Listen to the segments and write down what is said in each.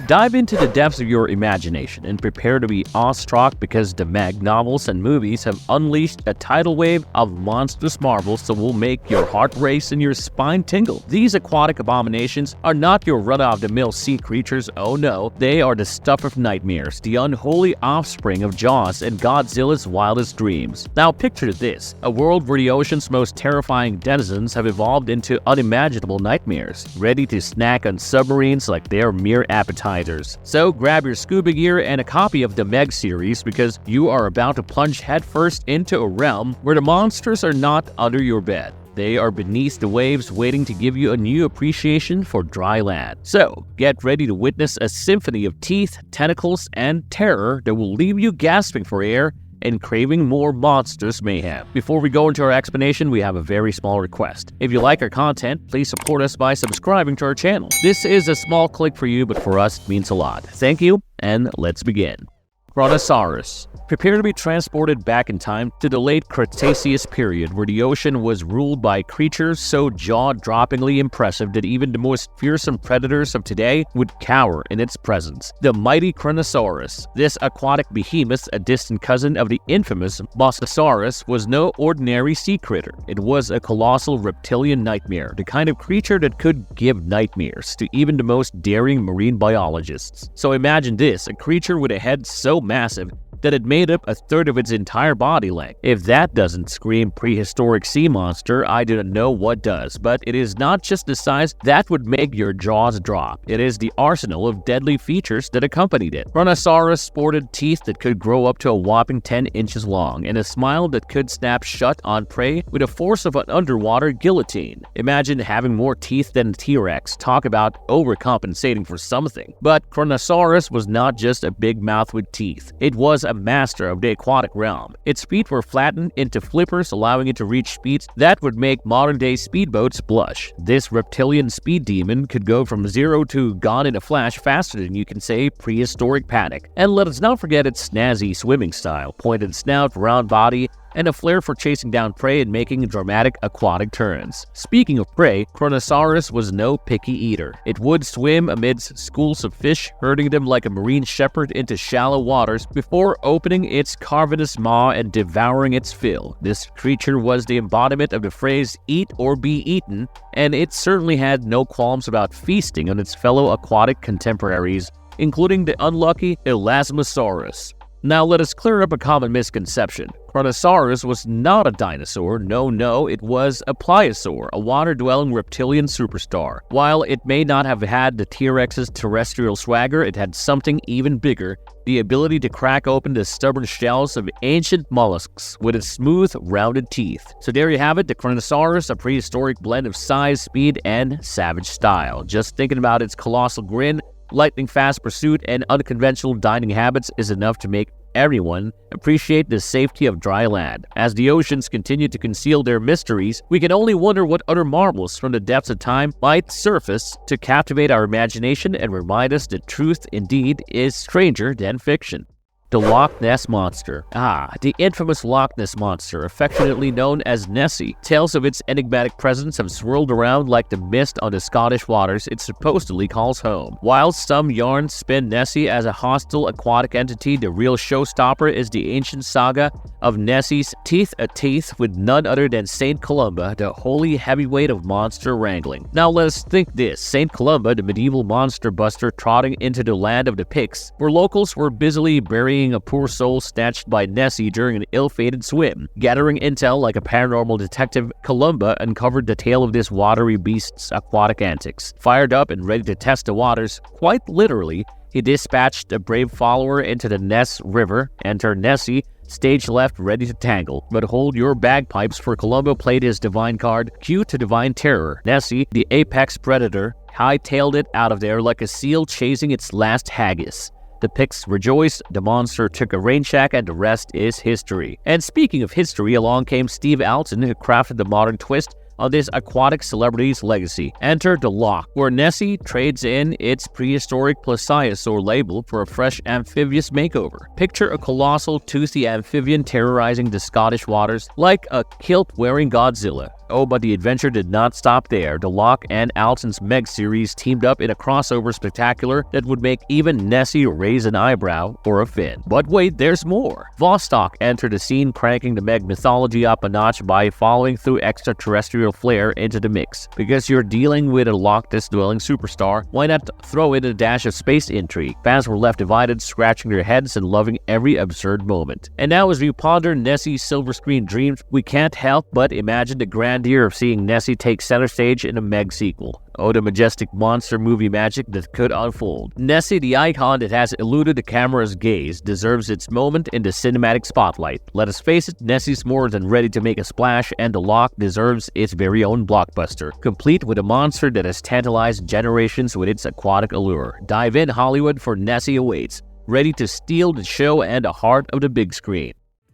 Dive into the depths of your imagination and prepare to be awestruck because the Meg novels and movies have unleashed a tidal wave of monstrous marvels that will make your heart race and your spine tingle. These aquatic abominations are not your run-of-the-mill sea creatures, oh no, they are the stuff of nightmares, the unholy offspring of Jaws and Godzilla's wildest dreams. Now picture this, a world where the ocean's most terrifying denizens have evolved into unimaginable nightmares, ready to snack on submarines like they're mere appetizers. So grab your scuba gear and a copy of the Meg series because you are about to plunge headfirst into a realm where the monsters are not under your bed. They are beneath the waves waiting to give you a new appreciation for dry land. So, get ready to witness a symphony of teeth, tentacles, and terror that will leave you gasping for air and craving more monstrous mayhem. Before we go into our explanation, we have a very small request. If you like our content, please support us by subscribing to our channel. This is a small click for you, but for us it means a lot. Thank you, and let's begin. Kronosaurus. Prepare to be transported back in time to the late Cretaceous period where the ocean was ruled by creatures so jaw-droppingly impressive that even the most fearsome predators of today would cower in its presence. The mighty Kronosaurus. This aquatic behemoth, a distant cousin of the infamous Mosasaurus, was no ordinary sea critter. It was a colossal reptilian nightmare, the kind of creature that could give nightmares to even the most daring marine biologists. So imagine this, a creature with a head so massive that it made up a third of its entire body length. If that doesn't scream prehistoric sea monster, I do not know what does. But it is not just the size that would make your jaws drop. It is the arsenal of deadly features that accompanied it. Kronosaurus sported teeth that could grow up to a whopping 10 inches long and a smile that could snap shut on prey with the force of an underwater guillotine. Imagine having more teeth than a T-Rex. Talk about overcompensating for something. But Kronosaurus was not just a big mouth with teeth. It was a master of the aquatic realm. Its feet were flattened into flippers, allowing it to reach speeds that would make modern-day speedboats blush. This reptilian speed demon could go from 0 to gone in a flash faster than you can say prehistoric panic. And let us not forget its snazzy swimming style, pointed snout, round body, and a flair for chasing down prey and making dramatic aquatic turns. Speaking of prey, Kronosaurus was no picky eater. It would swim amidst schools of fish, herding them like a marine shepherd into shallow waters before opening its cavernous maw and devouring its fill. This creature was the embodiment of the phrase "eat or be eaten," and it certainly had no qualms about feasting on its fellow aquatic contemporaries, including the unlucky Elasmosaurus. Now let us clear up a common misconception. Kronosaurus was not a dinosaur. No, it was a pliosaur, a water-dwelling reptilian superstar. While it may not have had the T-Rex's terrestrial swagger, it had something even bigger, the ability to crack open the stubborn shells of ancient mollusks with its smooth, rounded teeth. So there you have it, the Kronosaurus, a prehistoric blend of size, speed, and savage style. Just thinking about its colossal grin, lightning-fast pursuit, and unconventional dining habits is enough to make everyone appreciate the safety of dry land. As the oceans continue to conceal their mysteries, we can only wonder what other marvels from the depths of time might surface to captivate our imagination and remind us that truth indeed is stranger than fiction. The Loch Ness Monster. The infamous Loch Ness Monster, affectionately known as Nessie. Tales of its enigmatic presence have swirled around like the mist on the Scottish waters it supposedly calls home. While some yarns spin Nessie as a hostile aquatic entity, the real showstopper is the ancient saga of Nessie's teeth-a-teeth with none other than Saint Columba, the holy heavyweight of monster wrangling. Now let us think this. Saint Columba, the medieval monster buster trotting into the land of the Picts, where locals were busily burying a poor soul snatched by Nessie during an ill-fated swim. Gathering intel like a paranormal detective, Columba uncovered the tale of this watery beast's aquatic antics. Fired up and ready to test the waters, quite literally, he dispatched a brave follower into the Ness River. Enter Nessie, stage left, ready to tangle. But hold your bagpipes, for Columba played his divine card, cue to divine terror. Nessie, the apex predator, hightailed it out of there like a seal chasing its last haggis. The Picts rejoiced, the monster took a rain shack, and the rest is history. And speaking of history, along came Steve Alton, who crafted the modern twist on this aquatic celebrity's legacy. Enter the Loch, where Nessie trades in its prehistoric plesiosaur label for a fresh amphibious makeover. Picture a colossal, toothy amphibian terrorizing the Scottish waters like a kilt-wearing Godzilla. Oh, but the adventure did not stop there. The Locke and Alton's Meg series teamed up in a crossover spectacular that would make even Nessie raise an eyebrow or a fin. But wait, there's more. Vostok entered the scene, cranking the Meg mythology up a notch by following through extraterrestrial flair into the mix. Because you're dealing with a Loch Ness-dwelling superstar, why not throw in a dash of space intrigue? Fans were left divided, scratching their heads and loving every absurd moment. And now as we ponder Nessie's silver screen dreams, we can't help but imagine the grandeur of seeing Nessie take center stage in a Meg sequel. Oh, the majestic monster movie magic that could unfold. Nessie, the icon that has eluded the camera's gaze, deserves its moment in the cinematic spotlight. Let us face it, Nessie's more than ready to make a splash, and the Locke deserves its very own blockbuster, complete with a monster that has tantalized generations with its aquatic allure. Dive in, Hollywood, for Nessie awaits, ready to steal the show and the heart of the big screen.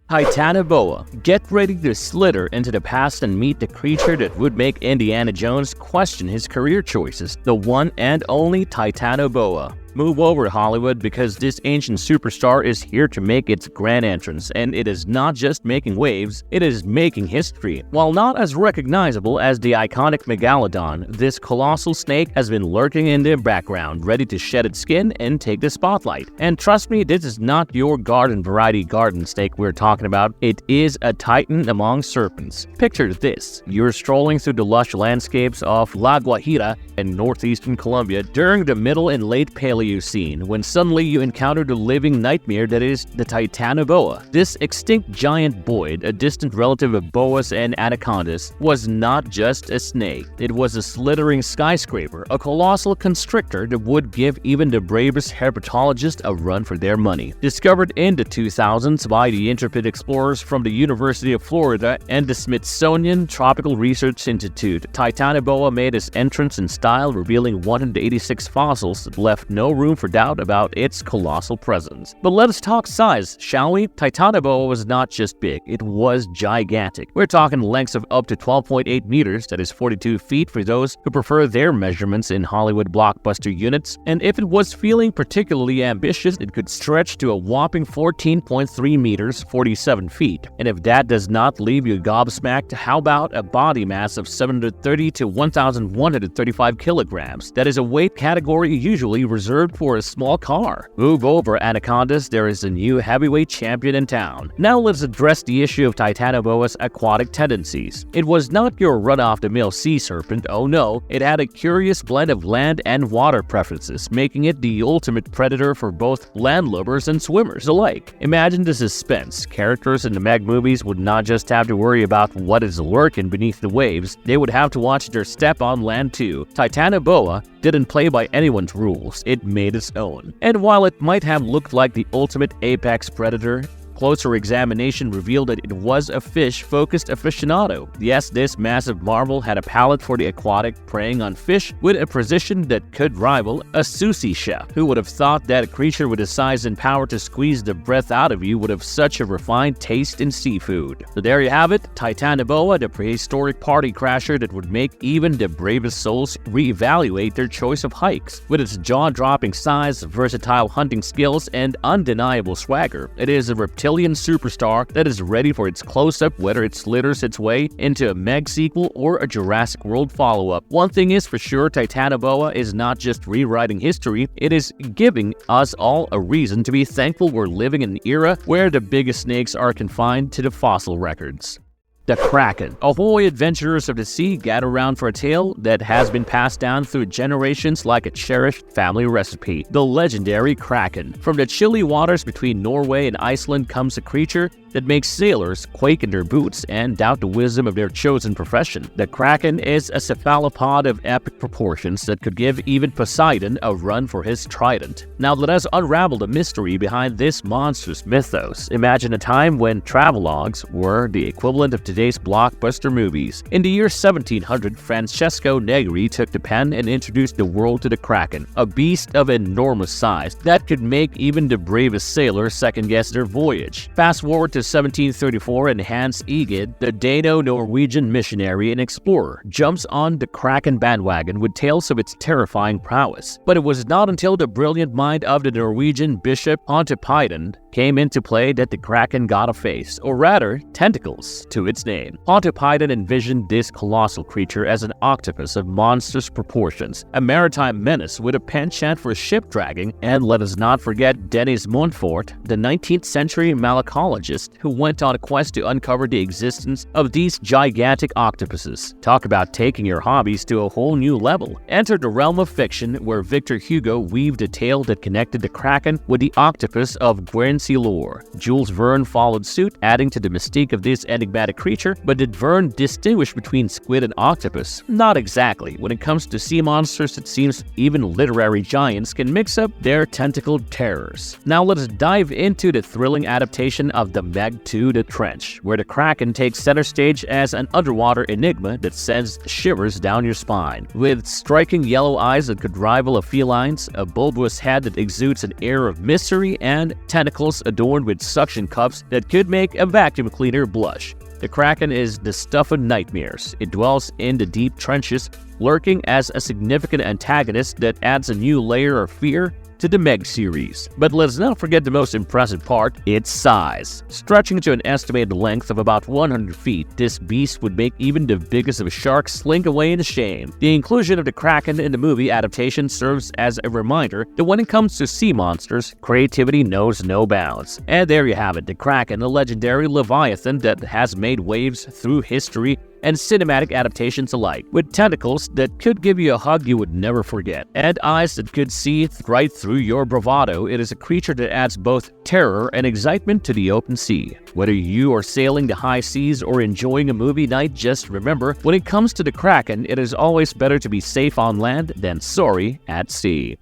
Titanoboa. Get ready to slither into the past and meet the creature that would make Indiana Jones question his career choices, the one and only Titanoboa. Move over, Hollywood, because this ancient superstar is here to make its grand entrance, and it is not just making waves, it is making history. While not as recognizable as the iconic Megalodon, this colossal snake has been lurking in the background, ready to shed its skin and take the spotlight. And trust me, this is not your garden variety garden snake we're talking about, it is a titan among serpents. Picture this, you're strolling through the lush landscapes of La Guajira in northeastern Colombia during the middle and late Paleocene, when suddenly you encounter the living nightmare that is the Titanoboa. This extinct giant boid, a distant relative of boas and anacondas, was not just a snake. It was a slithering skyscraper, a colossal constrictor that would give even the bravest herpetologist a run for their money. Discovered in the 2000s by the intrepid explorers from the University of Florida and the Smithsonian Tropical Research Institute, Titanoboa made its entrance in style, revealing 186 fossils that left no room for doubt about its colossal presence. But let us talk size, shall we? Titanoboa was not just big, it was gigantic. We're talking lengths of up to 12.8 meters, that is 42 feet for those who prefer their measurements in Hollywood blockbuster units, and if it was feeling particularly ambitious, it could stretch to a whopping 14.3 meters, 47 feet. And if that does not leave you gobsmacked, how about a body mass of 730 to 1,135 kilograms? That is a weight category usually reserved for a small car. Move over, anacondas, there is a new heavyweight champion in town. Now let's address the issue of Titanoboa's aquatic tendencies. It was not your run-of-the-mill sea serpent, oh no, it had a curious blend of land and water preferences, making it the ultimate predator for both landlubbers and swimmers alike. Imagine the suspense. Characters in the Meg movies would not just have to worry about what is lurking beneath the waves, they would have to watch their step on land too. Titanoboa didn't play by anyone's rules, it made its own. And while it might have looked like the ultimate apex predator, closer examination revealed that it was a fish-focused aficionado. Yes, this massive marvel had a palate for the aquatic, preying on fish with a precision that could rival a sushi chef. Who would have thought that a creature with the size and power to squeeze the breath out of you would have such a refined taste in seafood? So there you have it, Titanoboa, the prehistoric party crasher that would make even the bravest souls reevaluate their choice of hikes. With its jaw-dropping size, versatile hunting skills, and undeniable swagger, it is a reptilian superstar that is ready for its close-up, whether it slithers its way into a Meg sequel or a Jurassic World follow-up. One thing is for sure, Titanoboa is not just rewriting history, it is giving us all a reason to be thankful we're living in an era where the biggest snakes are confined to the fossil records. The Kraken. Ahoy, adventurers of the sea, gather around for a tale that has been passed down through generations like a cherished family recipe. The legendary Kraken. From the chilly waters between Norway and Iceland comes a creature that makes sailors quake in their boots and doubt the wisdom of their chosen profession. The Kraken is a cephalopod of epic proportions that could give even Poseidon a run for his trident. Now let us unravel the mystery behind this monstrous mythos. Imagine a time when travelogues were the equivalent of today's blockbuster movies. In the year 1700, Francesco Negri took the pen and introduced the world to the Kraken, a beast of enormous size that could make even the bravest sailor second-guess their voyage. Fast forward to 1734 and Hans Egede, the Dano-Norwegian missionary and explorer, jumps on the Kraken bandwagon with tales of its terrifying prowess. But it was not until the brilliant mind of the Norwegian bishop Pontoppidan came into play that the Kraken got a face, or rather, tentacles, to its name. Monty Python envisioned this colossal creature as an octopus of monstrous proportions, a maritime menace with a penchant for ship dragging, and let us not forget Denis Montfort, the 19th century malacologist who went on a quest to uncover the existence of these gigantic octopuses. Talk about taking your hobbies to a whole new level. Enter the realm of fiction where Victor Hugo weaved a tale that connected the Kraken with the octopus of Guernsey-Lore. Jules Verne followed suit, adding to the mystique of this enigmatic creature, but did Verne distinguish between squid and octopus? Not exactly. When it comes to sea monsters, it seems even literary giants can mix up their tentacled terrors. Now let us dive into the thrilling adaptation of The Meg 2: The Trench, where the Kraken takes center stage as an underwater enigma that sends shivers down your spine. With striking yellow eyes that could rival a feline's, a bulbous head that exudes an air of mystery, and tentacles adorned with suction cups that could make a vacuum cleaner blush. The Kraken is the stuff of nightmares. It dwells in the deep trenches, lurking as a significant antagonist that adds a new layer of fear to the Meg series. But let's not forget the most impressive part, its size. Stretching to an estimated length of about 100 feet, this beast would make even the biggest of sharks slink away in shame. The inclusion of the Kraken in the movie adaptation serves as a reminder that when it comes to sea monsters, creativity knows no bounds. And there you have it, the Kraken, a legendary leviathan that has made waves through history and cinematic adaptations alike, with tentacles that could give you a hug you would never forget, and eyes that could see right through your bravado. It is a creature that adds both terror and excitement to the open sea. Whether you are sailing the high seas or enjoying a movie night, just remember, when it comes to the Kraken, it is always better to be safe on land than sorry at sea.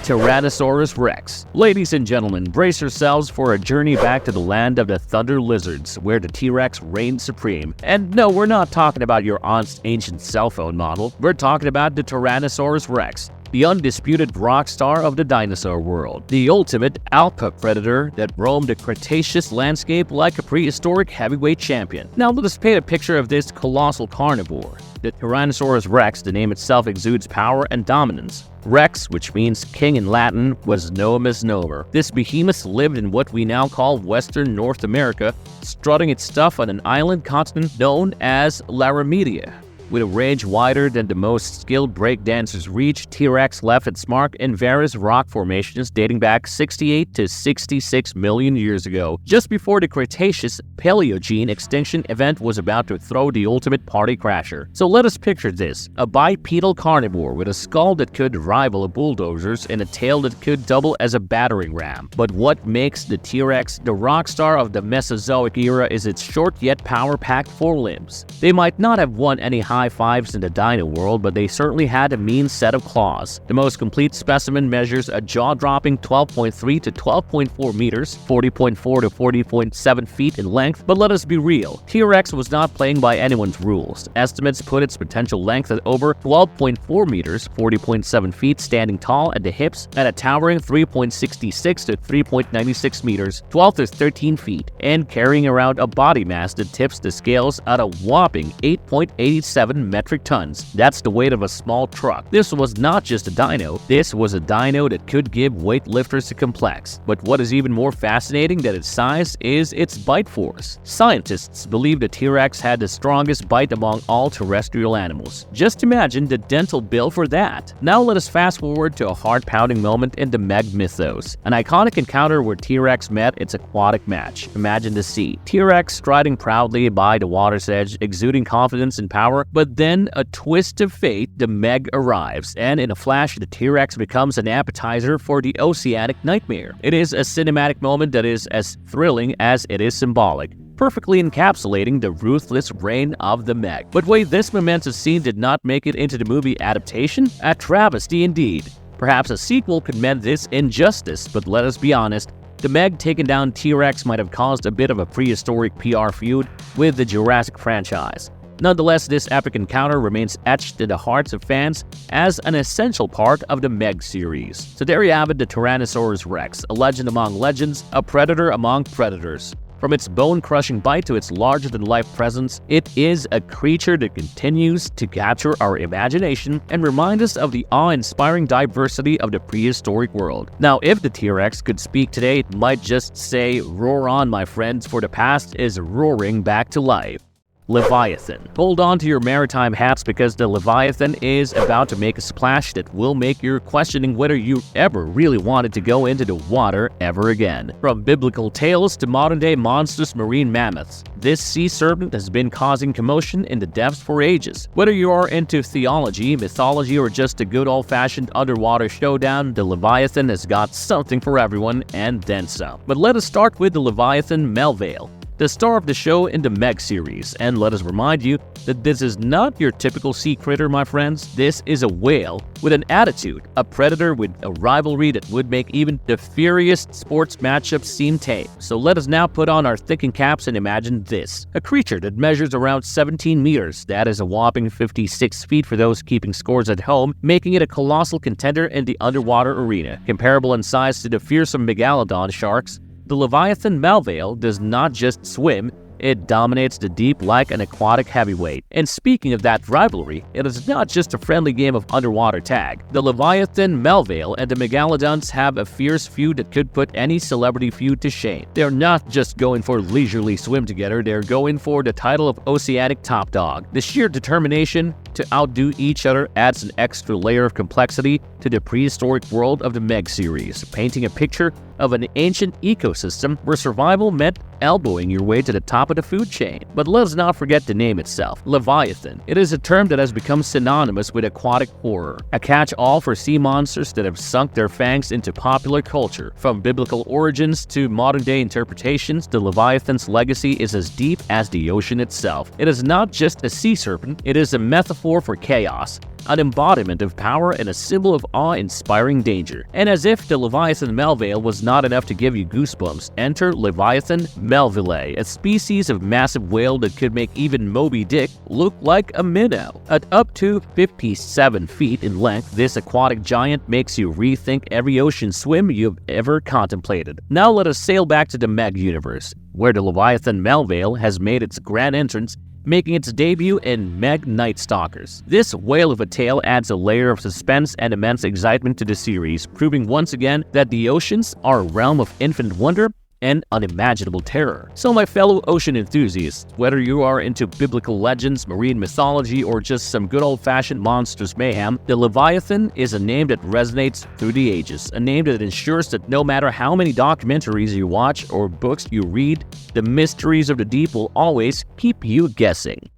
Tyrannosaurus Rex. Ladies and gentlemen, brace yourselves for a journey back to the land of the Thunder Lizards, where the T-Rex reigned supreme. And no, we're not talking about your aunt's ancient cell phone model. We're talking about the Tyrannosaurus Rex, the undisputed rock star of the dinosaur world, the ultimate alpha predator that roamed the Cretaceous landscape like a prehistoric heavyweight champion. Now let us paint a picture of this colossal carnivore. The Tyrannosaurus Rex, the name itself, exudes power and dominance. Rex, which means king in Latin, was no misnomer. This behemoth lived in what we now call Western North America, strutting its stuff on an island continent known as Laramedia. With a range wider than the most skilled breakdancers reach, T-Rex left its mark in various rock formations dating back 68 to 66 million years ago, just before the Cretaceous Paleogene extinction event was about to throw the ultimate party crasher. So let us picture this, a bipedal carnivore with a skull that could rival a bulldozer's and a tail that could double as a battering ram. But what makes the T-Rex the rock star of the Mesozoic era is its short yet power-packed forelimbs. They might not have won any high fives in the dino world, but they certainly had a mean set of claws. The most complete specimen measures a jaw-dropping 12.3 to 12.4 meters, 40.4 to 40.7 feet in length, but let us be real, T-Rex was not playing by anyone's rules. Estimates put its potential length at over 12.4 meters, 40.7 feet, standing tall at the hips at a towering 3.66 to 3.96 meters, 12 to 13 feet, and carrying around a body mass that tips the scales at a whopping 8.87 metric tons. That's the weight of a small truck. This was not just a dino, this was a dino that could give weightlifters a complex. But what is even more fascinating than its size is its bite force. Scientists believe the T-Rex had the strongest bite among all terrestrial animals. Just imagine the dental bill for that. Now let us fast forward to a heart-pounding moment in the Meg mythos, an iconic encounter where T-Rex met its aquatic match. Imagine the sea. T-Rex striding proudly by the water's edge, exuding confidence and power, but then a twist of fate, the Meg arrives, and in a flash, the T-Rex becomes an appetizer for the oceanic nightmare. It is a cinematic moment that is as thrilling as it is symbolic, perfectly encapsulating the ruthless reign of the Meg. But wait, this momentous scene did not make it into the movie adaptation? A travesty indeed. Perhaps a sequel could mend this injustice, but let us be honest, the Meg taking down T-Rex might have caused a bit of a prehistoric PR feud with the Jurassic franchise. Nonetheless, this epic encounter remains etched in the hearts of fans as an essential part of the Meg series. So there you have it, the Tyrannosaurus Rex, a legend among legends, a predator among predators. From its bone-crushing bite to its larger-than-life presence, it is a creature that continues to capture our imagination and remind us of the awe-inspiring diversity of the prehistoric world. Now, if the T-Rex could speak today, it might just say, "Roar on, my friends, for the past is roaring back to life." Leviathan. Hold on to your maritime hats because the Leviathan is about to make a splash that will make you questioning whether you ever really wanted to go into the water ever again. From biblical tales to modern-day monstrous marine mammoths, this sea serpent has been causing commotion in the depths for ages. Whether you are into theology, mythology, or just a good old-fashioned underwater showdown, the Leviathan has got something for everyone and then some. But let us start with the Leviathan Melville, the star of the show in the Meg series, and let us remind you that this is not your typical sea critter, my friends. This is a whale with an attitude, a predator with a rivalry that would make even the furious sports matchups seem tame. So let us now put on our thinking caps and imagine this: a creature that measures around 17 meters, that is a whopping 56 feet for those keeping scores at home, making it a colossal contender in the underwater arena. Comparable in size to the fearsome megalodon sharks, the Leviathan Melville does not just swim, it dominates the deep like an aquatic heavyweight. And speaking of that rivalry, it is not just a friendly game of underwater tag. The Leviathan Melville and the Megalodons have a fierce feud that could put any celebrity feud to shame. They're not just going for leisurely swim together, they're going for the title of Oceanic Top Dog. The sheer determination to outdo each other adds an extra layer of complexity to the prehistoric world of the Meg series, painting a picture of an ancient ecosystem where survival meant elbowing your way to the top of the food chain. But let's not forget the name itself, Leviathan. It is a term that has become synonymous with aquatic horror, a catch-all for sea monsters that have sunk their fangs into popular culture. From biblical origins to modern-day interpretations, the Leviathan's legacy is as deep as the ocean itself. It is not just a sea serpent, it is a metaphor for chaos, an embodiment of power and a symbol of awe-inspiring danger. And as if the Leviathan Melville was not enough to give you goosebumps, enter Leviathan Melville, a species of massive whale that could make even Moby Dick look like a minnow. At up to 57 feet in length, this aquatic giant makes you rethink every ocean swim you've ever contemplated. Now let us sail back to the Meg universe, where the Leviathan Melville has made its grand entrance, making its debut in Meg Night Stalkers. This whale of a tale adds a layer of suspense and immense excitement to the series, proving once again that the oceans are a realm of infinite wonder and unimaginable terror. So my fellow ocean enthusiasts, whether you are into biblical legends, marine mythology, or just some good old-fashioned monsters mayhem, the Leviathan is a name that resonates through the ages, a name that ensures that no matter how many documentaries you watch or books you read, the mysteries of the deep will always keep you guessing.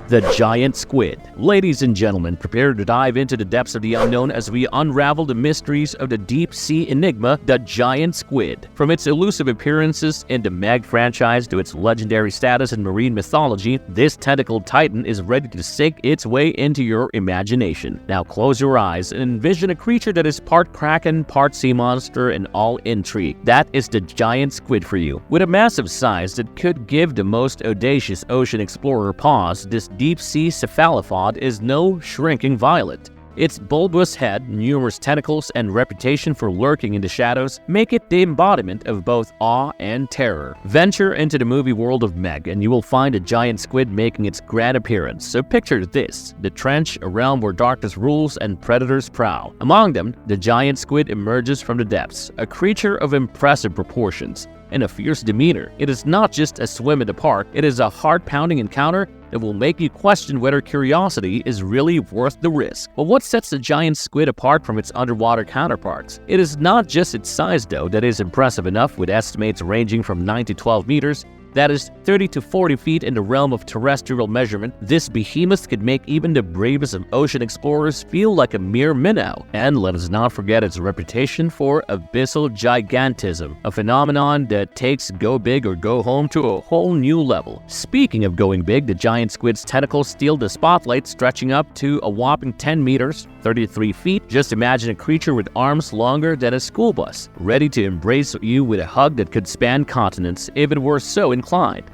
The giant squid. Ladies and gentlemen, prepare to dive into the depths of the unknown as we unravel the mysteries of the deep-sea enigma, the giant squid. From its elusive appearances in the Meg franchise to its legendary status in marine mythology, this tentacled titan is ready to sink its way into your imagination. Now close your eyes and envision a creature that is part kraken, part sea monster, and all intrigue. That is the giant squid for you. With a massive size that could give the most audacious ocean explorer pause, this deep-sea cephalopod is no shrinking violet. Its bulbous head, numerous tentacles, and reputation for lurking in the shadows make it the embodiment of both awe and terror. Venture into the movie world of Meg, and you will find a giant squid making its grand appearance. So picture this: the trench, a realm where darkness rules and predators prowl. Among them, the giant squid emerges from the depths, a creature of impressive proportions and a fierce demeanor. It is not just a swim in the park, it is a heart-pounding encounter that will make you question whether curiosity is really worth the risk. But what sets the giant squid apart from its underwater counterparts? It is not just its size, though, that is impressive enough, with estimates ranging from 9 to 12 meters. That is 30 to 40 feet in the realm of terrestrial measurement. This behemoth could make even the bravest of ocean explorers feel like a mere minnow. And let us not forget its reputation for abyssal gigantism, a phenomenon that takes go big or go home to a whole new level. Speaking of going big, the giant squid's tentacles steal the spotlight, stretching up to a whopping 10 meters, 33 feet. Just imagine a creature with arms longer than a school bus, ready to embrace you with a hug that could span continents if it were so inclined.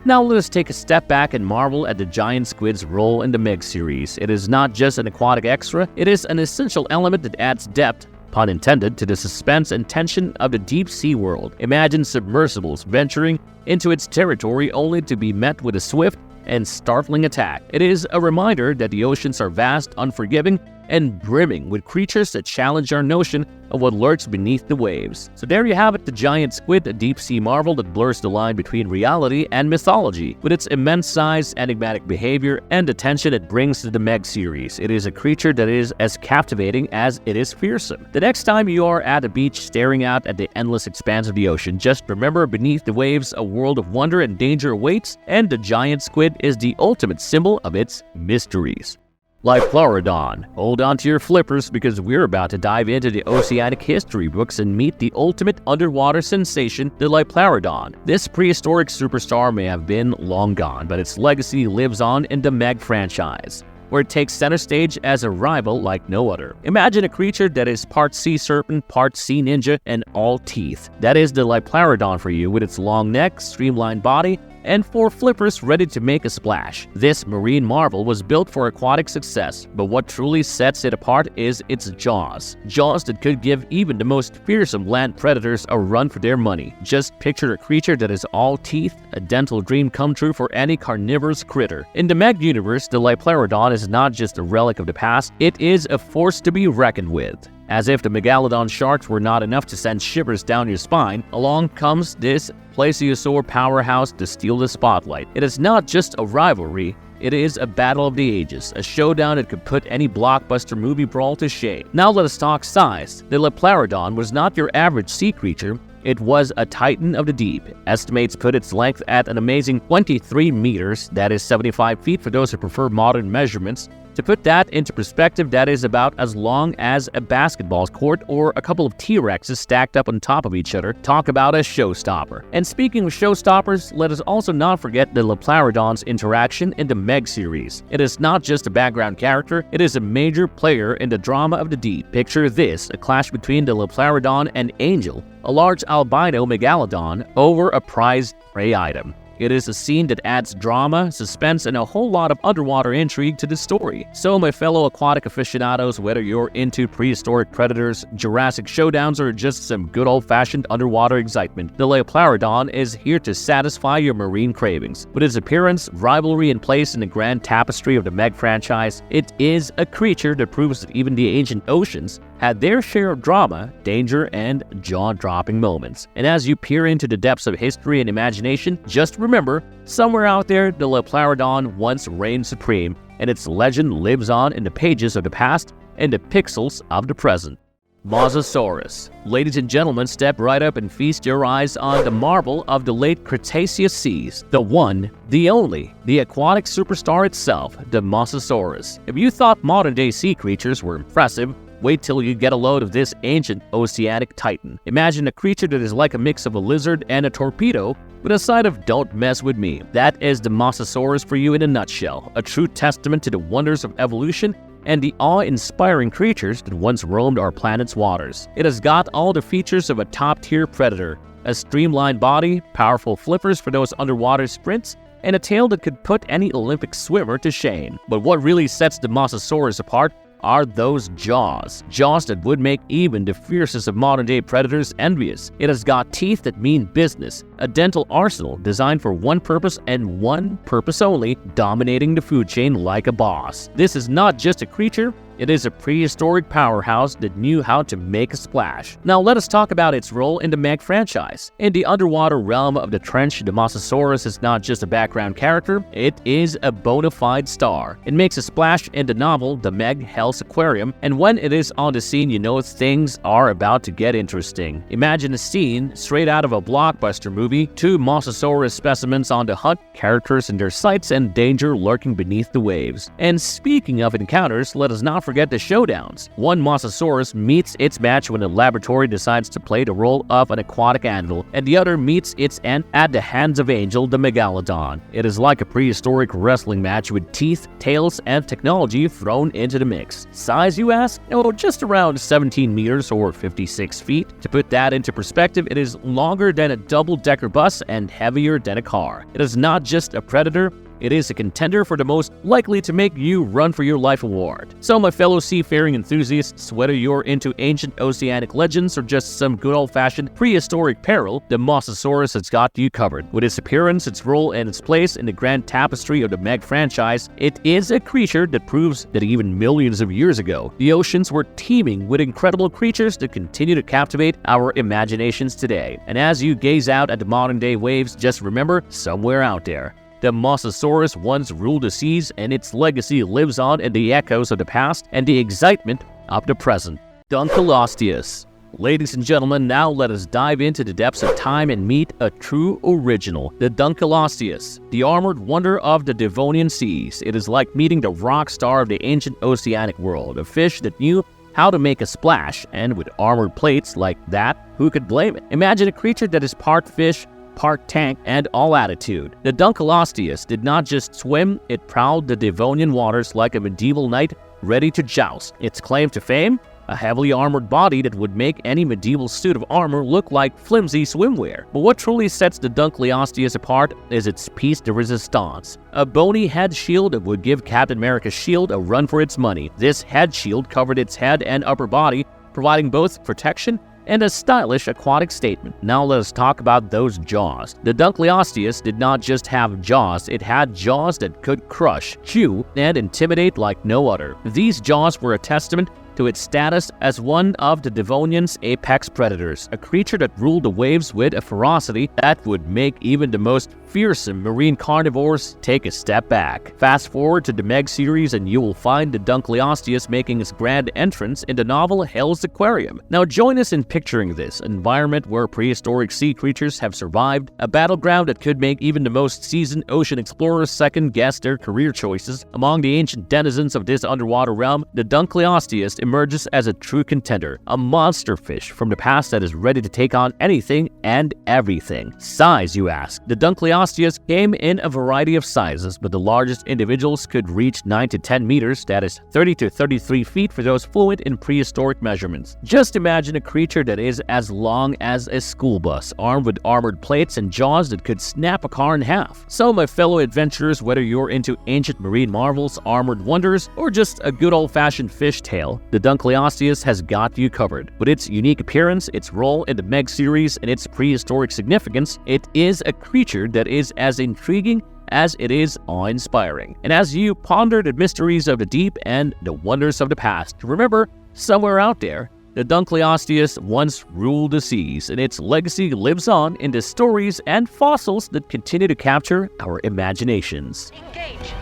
Now let us take a step back and marvel at the giant squid's role in the Meg series. It is not just an aquatic extra, it is an essential element that adds depth pun intended, to the suspense and tension of the deep sea world. Imagine submersibles venturing into its territory only to be met with a swift and startling attack. It is a reminder that the oceans are vast, unforgiving, and brimming with creatures that challenge our notion of what lurks beneath the waves. So there you have it, the giant squid, a deep-sea marvel that blurs the line between reality and mythology. With its immense size, enigmatic behavior, and the tension it brings to the Meg series, it is a creature that is as captivating as it is fearsome. The next time you are at a beach staring out at the endless expanse of the ocean, just remember, beneath the waves, a world of wonder and danger awaits, and the giant squid is the ultimate symbol of its mysteries. Liopleurodon. Hold on to your flippers because we're about to dive into the oceanic history books and meet the ultimate underwater sensation, the Liopleurodon. This prehistoric superstar may have been long gone, but its legacy lives on in the Meg franchise, where it takes center stage as a rival like no other. Imagine a creature that is part sea serpent, part sea ninja, and all teeth. That is the Liopleurodon for you, with its long neck, streamlined body, and 4 flippers ready to make a splash. This marine marvel was built for aquatic success, but what truly sets it apart is its jaws. Jaws that could give even the most fearsome land predators a run for their money. Just picture a creature that is all teeth, a dental dream come true for any carnivorous critter. In the Meg universe, the Liopleurodon is not just a relic of the past, it is a force to be reckoned with. As if the Megalodon sharks were not enough to send shivers down your spine, along comes this plesiosaur powerhouse to steal the spotlight. It is not just a rivalry, it is a battle of the ages, a showdown that could put any blockbuster movie brawl to shame. Now let us talk size. The Liopleurodon was not your average sea creature, it was a titan of the deep. Estimates put its length at an amazing 23 meters, that is 75 feet for those who prefer modern measurements. To put that into perspective, that is about as long as a basketball court or a couple of T-Rexes stacked up on top of each other. Talk about a showstopper. And speaking of showstoppers, let us also not forget the Liopleurodon's interaction in the Meg series. It is not just a background character, it is a major player in the drama of the deep. Picture this, a clash between the Liopleurodon and Angel, a large albino megalodon, over a prized prey item. It is a scene that adds drama, suspense, and a whole lot of underwater intrigue to the story. So my fellow aquatic aficionados, whether you're into prehistoric predators, Jurassic showdowns, or just some good old-fashioned underwater excitement, the Liopleurodon is here to satisfy your marine cravings. With its appearance, rivalry, and place in the grand tapestry of the Meg franchise, it is a creature that proves that even the ancient oceans had their share of drama, danger, and jaw-dropping moments. And as you peer into the depths of history and imagination, just remember, somewhere out there, the Liopleurodon once reigned supreme, and its legend lives on in the pages of the past and the pixels of the present. Mosasaurus. Ladies and gentlemen, step right up and feast your eyes on the marvel of the late Cretaceous seas. The one, the only, the aquatic superstar itself, the Mosasaurus. If you thought modern-day sea creatures were impressive, wait till you get a load of this ancient oceanic titan. Imagine a creature that is like a mix of a lizard and a torpedo, with a side of "don't mess with me." That is the Mosasaurus for you in a nutshell, a true testament to the wonders of evolution and the awe-inspiring creatures that once roamed our planet's waters. It has got all the features of a top-tier predator, a streamlined body, powerful flippers for those underwater sprints, and a tail that could put any Olympic swimmer to shame. But what really sets the Mosasaurus apart are those jaws. Jaws that would make even the fiercest of modern-day predators envious. It has got teeth that mean business, a dental arsenal designed for one purpose and one purpose only, dominating the food chain like a boss. This is not just a creature, it is a prehistoric powerhouse that knew how to make a splash. Now let us talk about its role in the Meg franchise. In the underwater realm of the trench, the Mosasaurus is not just a background character, it is a bona fide star. It makes a splash in the novel The Meg Hell's Aquarium, and when it is on the scene, you know things are about to get interesting. Imagine a scene straight out of a blockbuster movie, 2 Mosasaurus specimens on the hunt, characters in their sights, and danger lurking beneath the waves. And speaking of encounters, let us not forget the showdowns. One Mosasaurus meets its match when a laboratory decides to play the role of an aquatic animal, and the other meets its end at the hands of Angel, the Megalodon. It is like a prehistoric wrestling match with teeth, tails, and technology thrown into the mix. Size, you ask? Oh, just around 17 meters or 56 feet. To put that into perspective, it is longer than a double-decker bus and heavier than a car. It is not just a predator, it is a contender for the most likely to make you run for your life award. So my fellow seafaring enthusiasts, whether you're into ancient oceanic legends or just some good old-fashioned prehistoric peril, the Mosasaurus has got you covered. With its appearance, its role, and its place in the grand tapestry of the Meg franchise, it is a creature that proves that even millions of years ago, the oceans were teeming with incredible creatures that continue to captivate our imaginations today. And as you gaze out at the modern-day waves, just remember, somewhere out there, the Mosasaurus once ruled the seas, and its legacy lives on in the echoes of the past and the excitement of the present. Dunkleosteus. Ladies and gentlemen, now let us dive into the depths of time and meet a true original, the Dunkleosteus, the armored wonder of the Devonian seas. It is like meeting the rock star of the ancient oceanic world, a fish that knew how to make a splash, and with armored plates like that, who could blame it? Imagine a creature that is part fish, part tank, and all attitude. The Dunkleosteus did not just swim, it prowled the Devonian waters like a medieval knight ready to joust. Its claim to fame? A heavily armored body that would make any medieval suit of armor look like flimsy swimwear. But what truly sets the Dunkleosteus apart is its piece de resistance, a bony head shield that would give Captain America's shield a run for its money. This head shield covered its head and upper body, providing both protection and a stylish aquatic statement. Now let us talk about those jaws. The Dunkleosteus did not just have jaws, it had jaws that could crush, chew, and intimidate like no other. These jaws were a testament to its status as one of the Devonian's apex predators, a creature that ruled the waves with a ferocity that would make even the most fearsome marine carnivores take a step back. Fast forward to the Meg series and you will find the Dunkleosteus making its grand entrance in the novel Hell's Aquarium. Now join us in picturing this environment where prehistoric sea creatures have survived, a battleground that could make even the most seasoned ocean explorers second-guess their career choices. Among the ancient denizens of this underwater realm, the Dunkleosteus emerges as a true contender, a monster fish from the past that is ready to take on anything and everything. Size, you ask? The Dunkleosteus came in a variety of sizes, but the largest individuals could reach 9 to 10 meters, that is 30 to 33 feet for those fluent in prehistoric measurements. Just imagine a creature that is as long as a school bus, armed with armored plates and jaws that could snap a car in half. So my fellow adventurers, whether you're into ancient marine marvels, armored wonders, or just a good old-fashioned fish tale, the Dunkleosteus has got you covered. With its unique appearance, its role in the Meg series, and its prehistoric significance, it is a creature that is as intriguing as it is awe-inspiring. And as you ponder the mysteries of the deep and the wonders of the past, remember, somewhere out there, the Dunkleosteus once ruled the seas, and its legacy lives on in the stories and fossils that continue to capture our imaginations. Engage.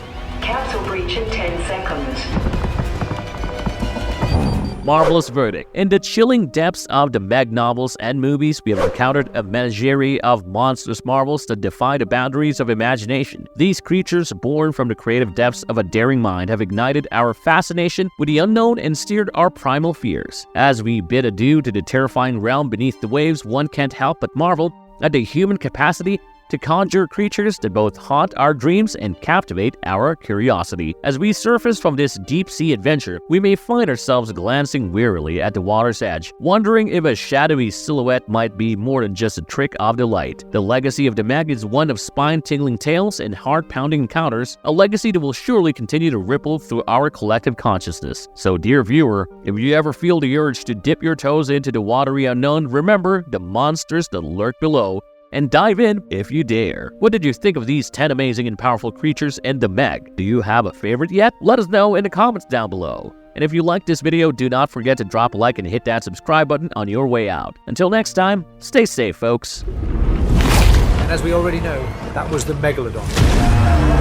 Capsule breach in 10 seconds. Marvelous verdict. In the chilling depths of the Meg novels and movies, we have encountered a menagerie of monstrous marvels that defy the boundaries of imagination. These creatures, born from the creative depths of a daring mind, have ignited our fascination with the unknown and steered our primal fears. As we bid adieu to the terrifying realm beneath the waves, one can't help but marvel at the human capacity to conjure creatures that both haunt our dreams and captivate our curiosity. As we surface from this deep-sea adventure, we may find ourselves glancing wearily at the water's edge, wondering if a shadowy silhouette might be more than just a trick of the light. The legacy of the Meg is one of spine-tingling tales and heart-pounding encounters, a legacy that will surely continue to ripple through our collective consciousness. So, dear viewer, if you ever feel the urge to dip your toes into the watery unknown, remember the monsters that lurk below, and dive in if you dare. What did you think of these 10 amazing and powerful creatures and the Meg? Do you have a favorite yet? Let us know in the comments down below. And if you liked this video, do not forget to drop a like and hit that subscribe button on your way out. Until next time, stay safe, folks. And as we already know, that was the Megalodon.